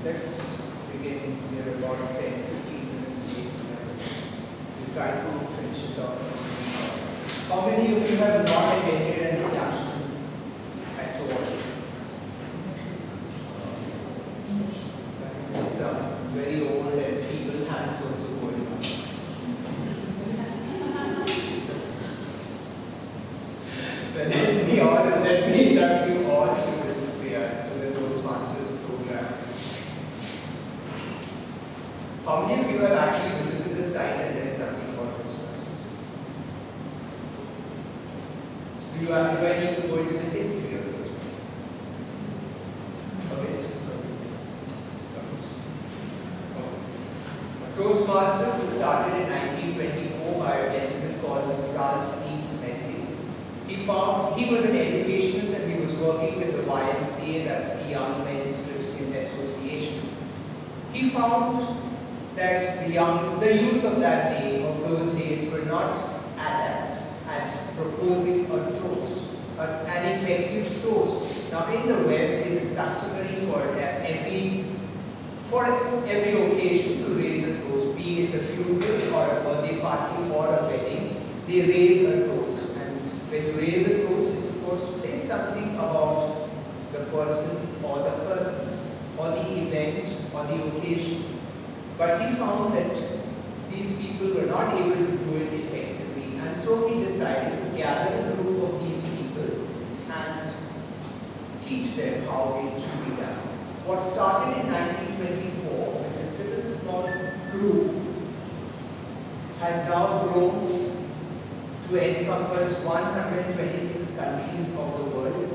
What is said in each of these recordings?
Let's begin. We are about 10-15 minutes late. We try to finish it off as soon as possible. How many of you have not attended an induction at all? I can see some very old and feeble hands also going on. Well, let me induct you all to this to the Toastmasters program. How many of you have actually visited the site and read something about Toastmasters? So do I need to go into the history of Toastmasters? Okay. Toastmasters was started in 1924 by a gentleman called He was an educationist and he was working with the YMCA, that's the Young Men's Christian Association. He found that the youth of that day, of those days, were not adept at proposing a toast, an effective toast. Now in the West, it is customary for every occasion to raise a toast, be it a funeral or a birthday party or a wedding, they raise a toast. When you raise a toast, you're supposed to say something about the person or the persons or the event or the occasion. But he found that these people were not able to do it effectively, and so he decided to gather a group of these people and teach them how it should be done. What started in 1924, this little small group, has now grown to encompass 126 countries of the world,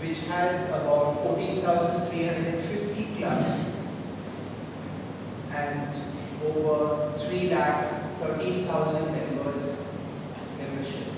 which has about 14,350 clubs and over 3,13,000 members membership.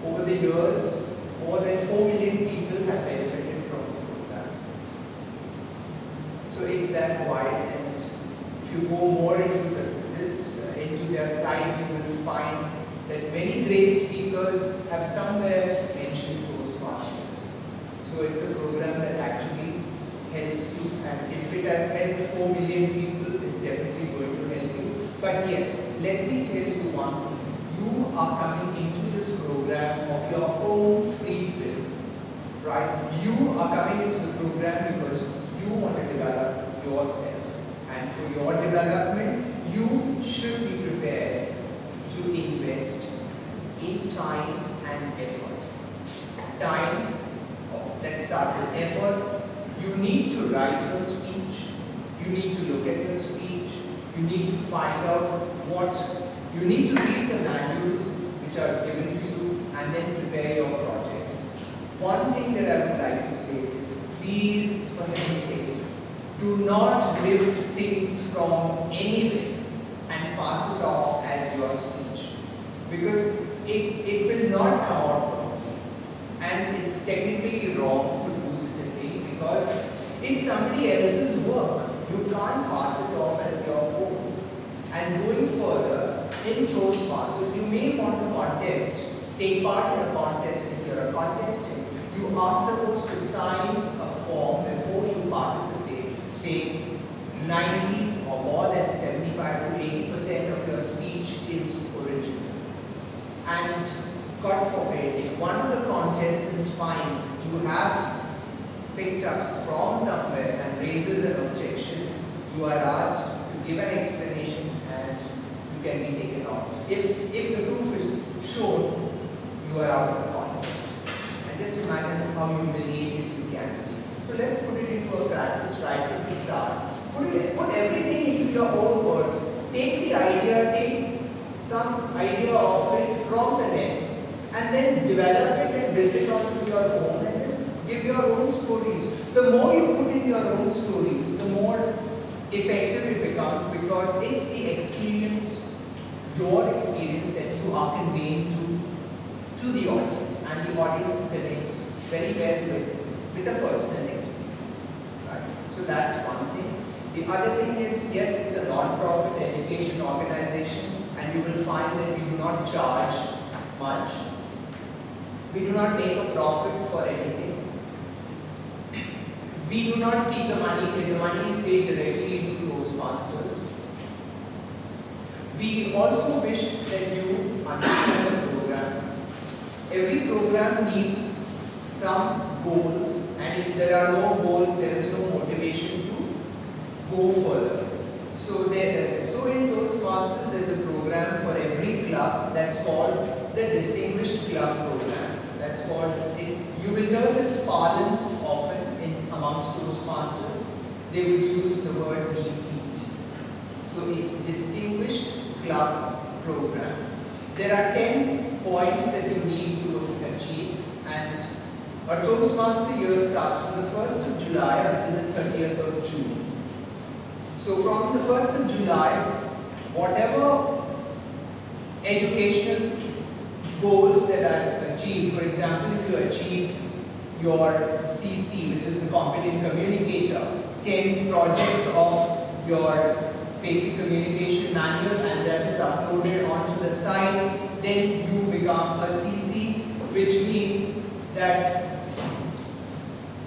Over the years, more than 4 million people have benefited from the program. So it's that wide, and if you go more into into their site, you will find that many great speakers have somewhere mentioned Toastmasters. So it's a program that actually helps you, and if it has helped 4 million people, it's definitely going to help you. But yes, let me tell you one thing. You are coming into this program of your own free will, right? You are coming into the program because you want to develop yourself. And for your development, you should be prepared to invest in time and effort. Time, let's start with effort. You need to write your speech. You need to look at your speech. You need to find out you need to read the manuals which are given to you and then prepare your project. One thing that I would like to say is, please, for heaven's sake, do not lift things from anywhere and pass it off as your speech, because it will not come out properly, and it's technically wrong to do such a thing because it's somebody else's work. You can't pass it off as your own. And going further, in Toastmasters, you may want to contest, take part in a contest. If you're a contestant, you are supposed to sign a form before you participate, say 90 or more than 75 to 80% of your speech is original. And God forbid, if one of the contestants finds that you have picked up from somewhere and raises an objection, you are asked to give an explanation and you can be taken out. If the proof is shown, you are out of the contest. And just imagine how humiliated you can be. So let's put it into a practice right from the start. Put everything into your own words. Take some idea of it from the net and then develop it and build it onto your own and then give your own stories. The more you put in your own stories, the more effective it becomes, because it's the experience, your experience, that you are conveying to the audience, and the audience connects very well with a personal experience. Right? So that's one thing. The other thing is, yes, it's a non-profit education organization, and you will find that we do not charge much. We do not make a profit for anything. We do not keep the money, the money is paid directly into Toastmasters. We also wish that you understand the program. Every program needs some goals, and if there are no goals, there is no motivation to go further. So in Toastmasters, there is a program for every club that's called the Distinguished Club Program. That's called, you will hear this parlance often amongst Toastmasters. They will use the word DCP. So it's Distinguished Club Program. There are 10 points that you need to achieve, and a Toastmaster year starts from the 1st of July until the 30th of June. So from the 1st of July, whatever educational goals that are achieved, for example, if you achieve your CC, which is the Competent Communicator, 10 projects of your basic communication manual, and that is uploaded onto the site, then you become a CC, which means that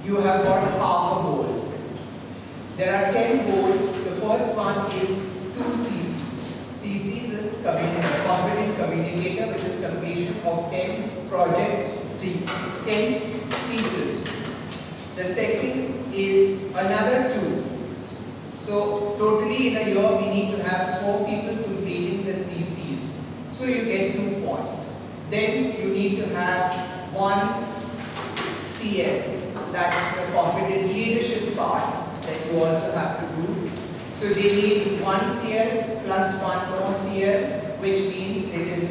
you have got half a goal. There are 10 goals. The first one is 2 CCs. CCs is Competent Communicator, which is completion of 10 projects, 10 speeches. The second is another 2. So totally in a year we need to have 4 people completing the CCs. So you get 2 points. Then you need to have 1 CL, that's the competent leadership part that you also have to do. So they need 1 CL plus 1 more CL, which means it is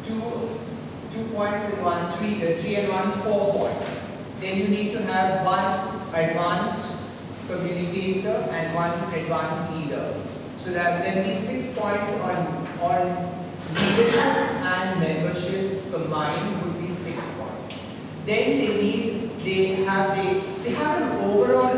2 points and 1 3, 3 and 1 4 points. Then you need to have 1 advanced communicator and 1 advanced leader. So that then these 6 points on leadership and membership combined would be 6 points. Then they have an overall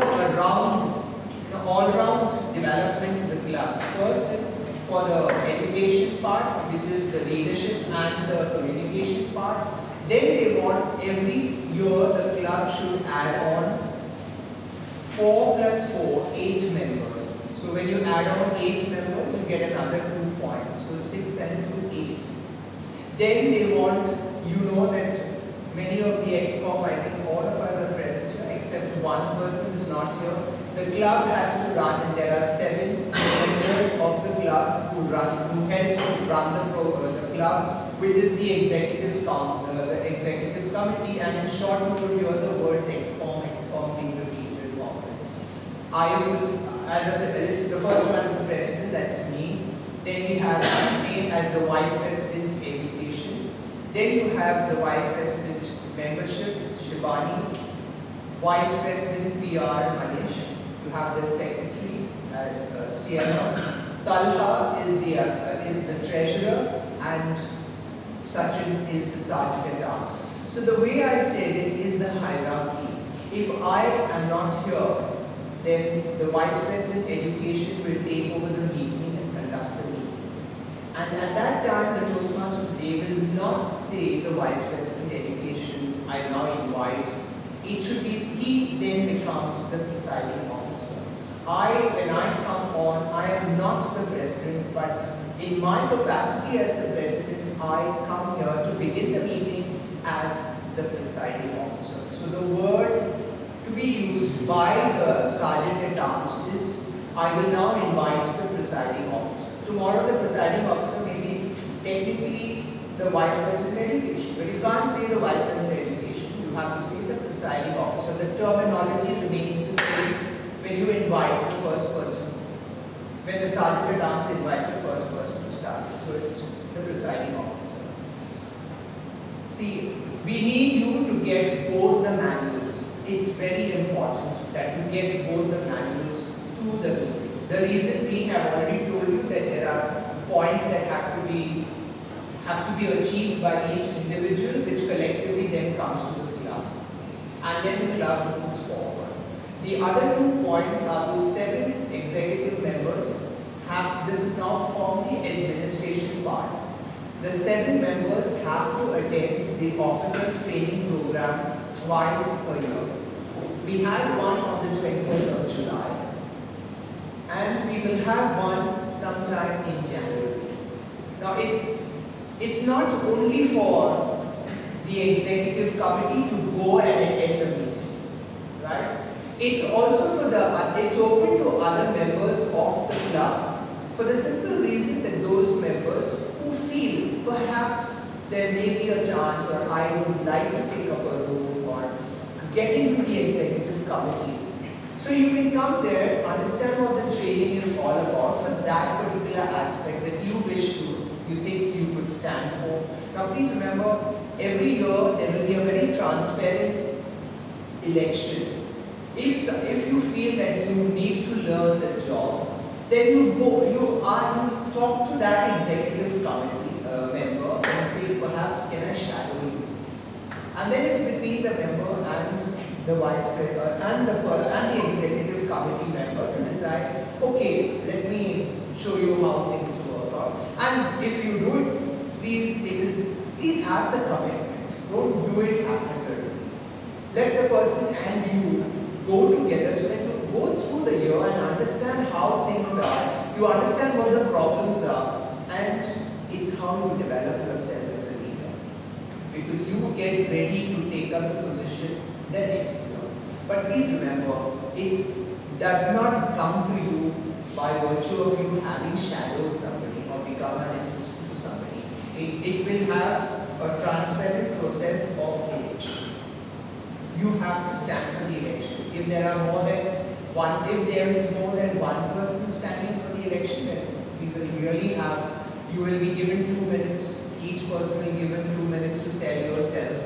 all-round development of the club. First is for the education part, which is the leadership and the communication part. Then they want every year the club should add on 4 plus 4, 8 members. So when you add on 8 members, you get another 2 points. So 6 and 2, 8. Then they want, that many of the ex-com, I think all of us are present here, except one person is not here. The club has to run, and there are 7 members of the club who help to run the club, which is the executive committee, and in short you would hear the words ex-com being repeated often. It's the first one is the president, that's me. Then we have Asmin as the vice president education. Then you have the vice president membership, Shibani. Vice president PR, Manish. You have the secretary, Sienna. Talha is the treasurer, and Sachin is the sergeant at arms. So the way I said it is the hierarchy. If I am not here, then the vice president education will take over the meeting and conduct the meeting. And at that time, the Toastmasters, they will not say the vice president education, I now invite. It should be he then becomes the presiding officer. When I come on, I am not the president, but in my capacity as the president, I come here to begin the meeting as the presiding officer. So the word to be used by the sergeant at arms is, I will now invite the presiding officer. Tomorrow the presiding officer may be technically the vice president education, but you can't say the vice president education. You have to say the presiding officer. The terminology remains the same when you invite the first person. When the sergeant at arms invites the first person to start it. So it's the presiding officer. See, we need you to get both the manuals. It's very important that you get both the manuals to the meeting. The reason being, I've already told you that there are points that have to be achieved by each individual, which collectively then comes to the club. And then the club moves forward. The other 2 points are those 7 executive members this is now from the administration part. The 7 members have to attend the officers training program twice a year. We had one on the 20th of July, and we will have one sometime in January. Now it's not only for the executive committee to go and attend the meeting, right? It's also for it's open to other members of the club, for the simple reason that those members who feel perhaps there may be a chance, or I would like to take up a role or get into the executive committee. So you can come there, understand what the training is all about for that particular aspect that you wish to, you think you could stand for. Now please remember, every year there will be a very transparent election. If you feel that you need to learn the job, then you talk to that executive committee member and say, perhaps can I shadow you? And then it's between the member and the vice president and the executive committee member to decide, okay, let me show you how things work out. And if you do it, please have the commitment. Don't do it haphazardly. Let the person and you go together so that you go through the year and understand how things are. You understand what the problems are, and it's how you develop yourself as a leader. Because you get ready to take up the position the next year. But please remember, it does not come to you by virtue of you having shadowed somebody or become an assistant to somebody. It will have a transparent process of election. You have to stand for the election. If there is more than one person standing for the election, then you will be given 2 minutes. Each person will be given 2 minutes to sell yourself.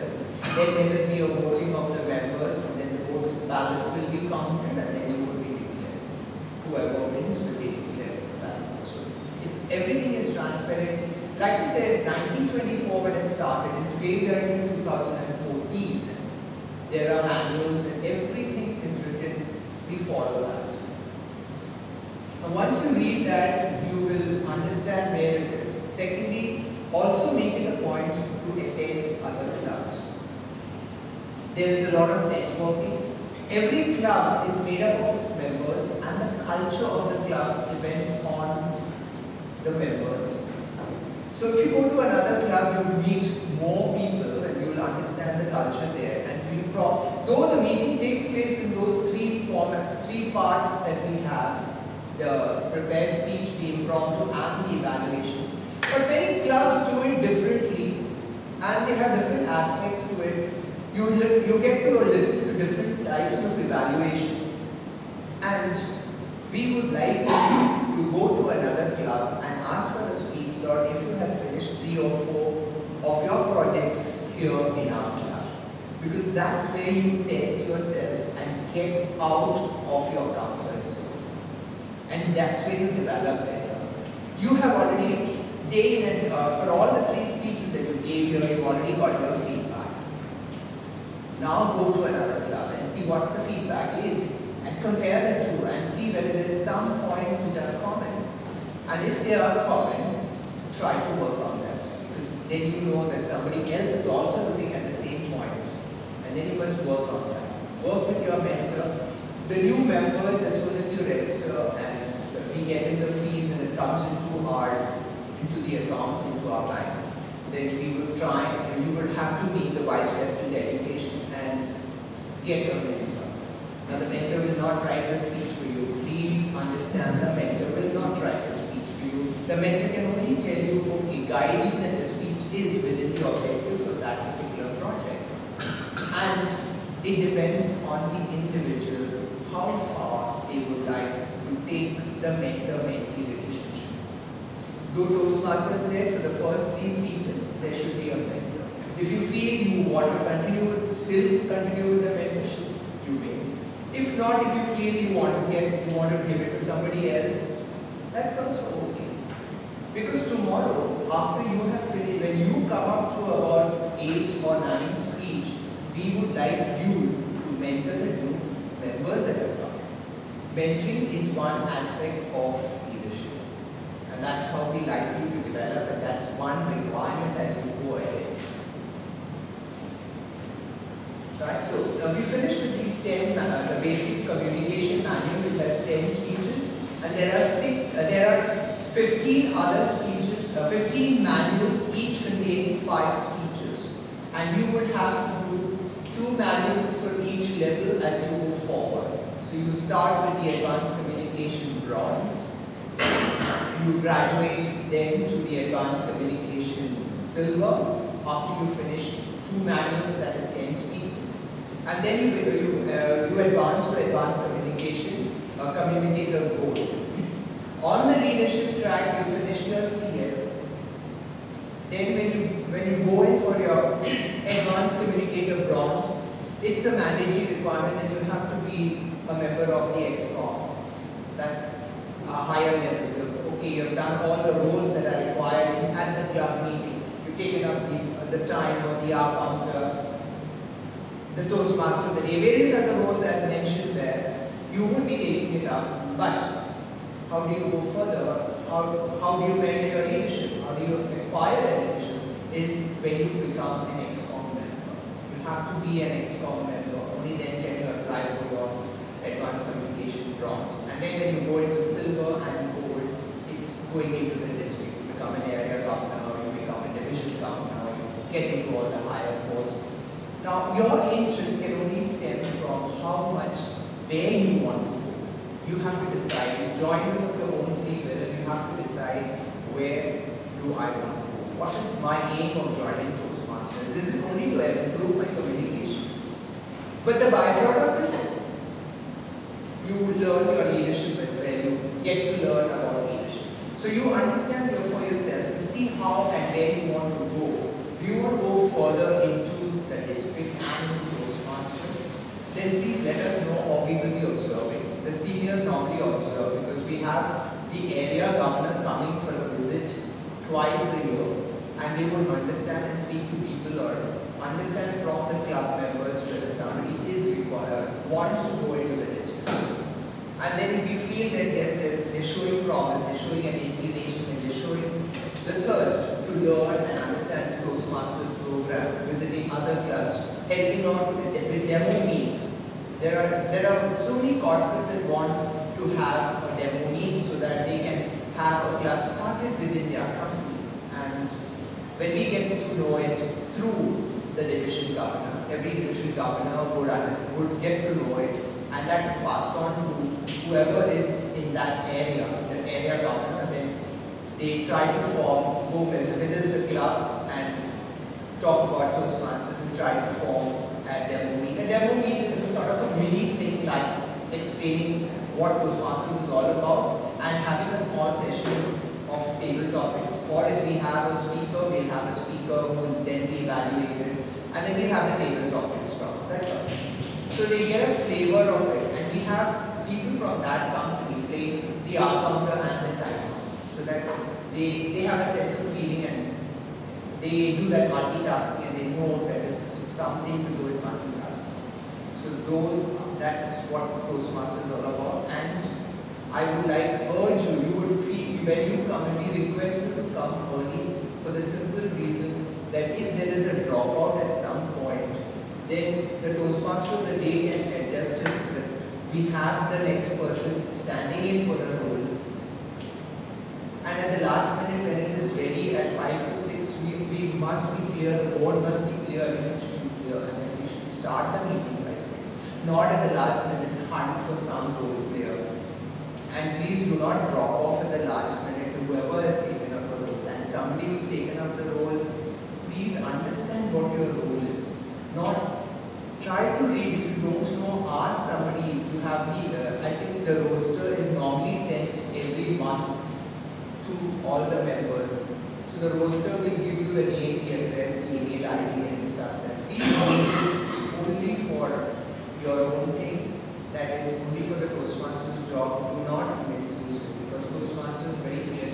Then there will be a voting of the members, and then the ballots will be counted, and then you will be declared. Whoever wins will be declared the ballot. So everything is transparent. Like I said, 1924 when it started, and today we are in 2014. There are manuals and everything is written. We follow that. And once you read that, you will understand where it is. Secondly, also make it a point to attend other clubs. There is a lot of networking. Every club is made up of its members, and the culture of the club depends on the members. So if you go to another club, you meet more people and you will understand the culture there. And though the meeting takes place in those three parts that we have, the prepared speech, the impromptu, and the evaluation. But many clubs do it differently, and they have different aspects to it. You get to listen to different types of evaluation. And we would like you to go to another club and ask for a speech slot if you have finished 3 or 4 of your projects here in our club. Because that's where you test yourself and get out of your comfort zone. And that's where you develop better. You have already, for all the 3 speeches that you gave here, you've already got your feedback. Now go to another club and see what the feedback is, and compare the two and see whether there's some points which are common. And if they are common, try to work on that. Because then you know that somebody else is also looking at the same point. And then you must work on that. Work with your mentor. The new members, as soon as you register and we get in the fees and it comes into the account, into our bank, then we will try, and you will have to meet the Vice President Education and get a mentor. Now the mentor will not write the speech for you. Please understand, the mentor will not write the speech for you. The mentor can only tell you, okay, guide you that the speech is within the objectives of that particular project. And it depends on the individual how far they would like to take the mentor-mentee relationship. Though Toastmasters said for the first 3 speeches, there should be a mentor. If you feel you want to still continue with the mentorship, you may. If not, if you feel you want to give it to somebody else, that's also okay. Because tomorrow, after you have finished, when you come up to about 8 or 9 speech, we would like you to mentor the new members at your club. Mentoring is one aspect of leadership. And that's how we like you to develop, and that's one requirement as you go ahead. Right, so we finished with these 10, the basic communication manual which has 10 speeches, and there are 15 other speeches, 15 manuals each containing 5 speeches, and you would have to do 2 manuals for each level as you move forward. So you start with the advanced communication bronze, you graduate then to the advanced communication silver after you finish 2 manuals, that is 10 speeches. And then you advance to advanced communication, communicator gold. On the leadership track, you finished your CL. Then when you go in for your advanced communicator bronze, it's a mandatory requirement that you have to be a member of the XCOM. That's a higher level. Okay, you've done all the roles that are required at the club meeting. You've taken up the time or the hour counter, the Toastmaster, the day, various other roles as mentioned there, you would be taking it up, but how do you go further? How do you measure your leadership? How do you acquire that leadership? Is when you become an XCOM member. You have to be an XCOM member, only then can you apply for your advanced communication bronze. And then when you go into silver and gold, it's going into the district. You become an area governor, you become a division governor, you get into all the higher posts. Now, your interest can only stem from how much, where you want to go. You have to decide. You join this of your own free will, and you have to decide, where do I want to go? What is my aim of joining Toastmasters? Is it only to improve my communication? But the byproduct is you learn your leadership as well. You get to learn about leadership. So you understand for yourself and see how and where you want to go. Do you want to go further into the district and Toastmasters? Then please let us know, or we will be observing. The seniors normally observe because we have the area governor coming for a visit twice a year, and they will understand and speak to people or understand from the club members whether somebody is required, wants to go into the district. And then if we feel that yes, they're showing promise, they're showing an inclination, and they're showing the thirst to learn and understand the Toastmasters program, visiting other clubs, helping out with demo meets. There are so many corporates that want to have a demo meet so that they can have a club started within their companies. And when we get to know it through the division governor, every division governor would get to know it, and that is passed on to whoever is in that area, the area governor. Then they try to form, go within the club and talk about Toastmasters and try to form a demo meet. A demo meet is a sort of a mini thing like explaining what Toastmasters is all about and having a small session of table topics. Or if we have a speaker, we'll have a speaker who will then be evaluated, and then we have the table topics from. That's all. So they get a flavor of it, and we have people from that company play the hour counter and the time counter, so that they have a sense of feeling and they do that multitasking and they know that this is something to do with multitasking. So that's what Toastmasters is all about. And I would urge you, you would feel when you come, and we request you to come early for the simple reason that if there is a dropout at some point, then the Toastmaster of the day can adjust his script. We have the next person standing in for the role. And at the last minute, when it is ready at 5 to 6, we must be clear, the board must be clear, everything should be clear, and then we should start the meeting by 6. Not at the last minute hunt for some role player. And please do not drop off at the last minute to whoever has taken up the role. And somebody who's taken up the role, please understand what your role is. Not try to read. If you don't know, ask somebody. You have I think the roster is normally sent every month to all the members. So the roster will give you the name, the address, the email ID and stuff. That please use it only for your own thing. That is only for the Toastmasters job. Do not misuse it, because Toastmasters very clearly